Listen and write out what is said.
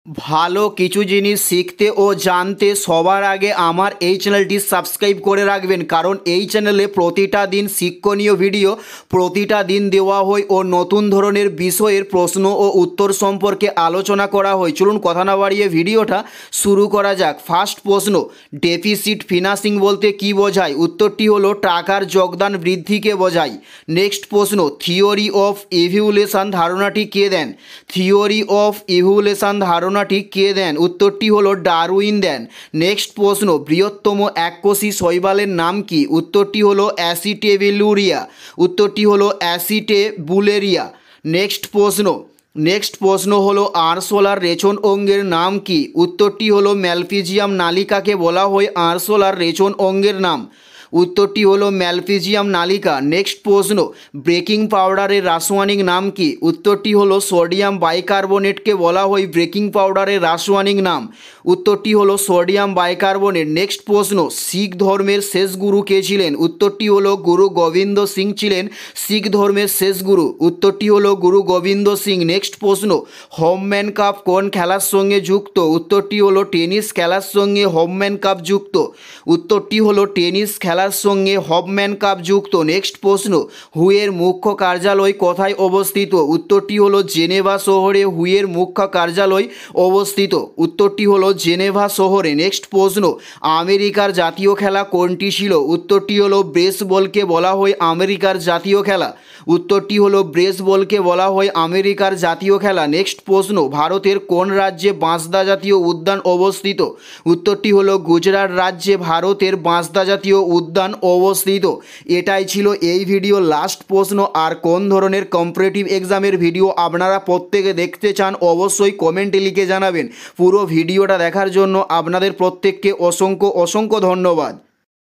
ভালো কিছু জিনিস শিখতে ও জানতে সবার আগে আমার এই চ্যানেলটি সাবস্ক্রাইব করে রাখবেন, কারণ এই চ্যানেলে প্রতিটা দিন শিক্ষণীয় ভিডিও প্রতিটা দিন দেওয়া হয় ও নতুন ধরনের বিষয়ের প্রশ্ন ও উত্তর সম্পর্কে আলোচনা করা হয়। চলুন কথা না বাড়িয়ে ভিডিওটা শুরু করা যাক। ফার্স্ট প্রশ্ন, ডেফিসিট ফিনান্সিং বলতে কি বোঝায়? উত্তরটি হলো টাকার যোগদান বৃদ্ধিকে বোঝায়। নেক্সট প্রশ্ন, থিওরি অফ ইভ্যালুয়েশন ধারণাটি কে দেন? থিওরি অফ ইভ্যালুয়েশন ধারণাটি কে দেন? উত্তরটি হলো ডারউইন দেন। নেক্সট প্রশ্ন, বৃহত্তম এককোষী শৈবালের নাম কি? উত্তরটি হলো অ্যাসিটেবিলুরিয়া। উত্তরটি হলো অ্যাসিটেবুলেরিয়া। নেক্সট প্রশ্ন হলো আরশোলার রেচন অঙ্গের নাম কি? উত্তরটি হলো ম্যালপিজিয়াম নালিকাকে বলা হয় আরশোলার রেচন অঙ্গের নাম। উত্তরটি হলো ম্যালপিজিয়াম নালিকা। নেক্সট প্রশ্ন, বেকিং পাউডারের রাসায়নিক নাম কি? উত্তরটি হলো সোডিয়াম বাইকার্বনেটকে বলা হয় বেকিং পাউডারের রাসায়নিক নাম। উত্তরটি হলো সোডিয়াম বাইকার্বনেট। নেক্সট প্রশ্ন, শিখ ধর্মের শেষ গুরু কে ছিলেন? উত্তরটি হলো গুরু গোবিন্দ সিং ছিলেন শিখ ধর্মের শেষ গুরু। উত্তরটি হলো গুরু গোবিন্দ সিং। নেক্সট প্রশ্ন, হোমম্যান কাপ কোন খেলার সঙ্গে যুক্ত? উত্তরটি হলো টেনিস খেলার সঙ্গে হোমম্যান কাপ যুক্ত। উত্তরটি হলো টেনিস খেলার সঙ্গে হোমম্যান কাপ যুক্ত। নেক্সট প্রশ্ন, হুয়ের মুখ্য কার্যালয় কোথায় অবস্থিত? উত্তরটি হলো জেনেভা শহরে হুয়ের মুখ্য কার্যালয় অবস্থিত। উত্তরটি হলো জেনেভা শহরে। নেক্সট প্রশ্ন, আমেরিকার জাতীয় খেলা কোনটি ছিল? উত্তরটি হলো বেসবলকে বলা হয় আমেরিকার জাতীয় খেলা। উত্তরটি হলো বেসবলকে বলা হয় আমেরিকার জাতীয় খেলা। নেক্সট প্রশ্ন, ভারতের কোন রাজ্যে বাঁশদা জাতীয় উদ্যান অবস্থিত? উত্তরটি হলো গুজরাট রাজ্যে ভারতের বাঁশদা জাতীয় উদ্যান অবস্থিত। এটাই ছিল এই ভিডিও লাস্ট প্রশ্ন। আর কোন ধরনের কম্পিটিটিভ এক্সামের ভিডিও আপনারা প্রত্যেকে দেখতে চান অবশ্যই কমেন্টে লিখে জানাবেন। পুরো ভিডিওটা দেখার জন্য আপনাদের প্রত্যেককে অসংখ্য ধন্যবাদ।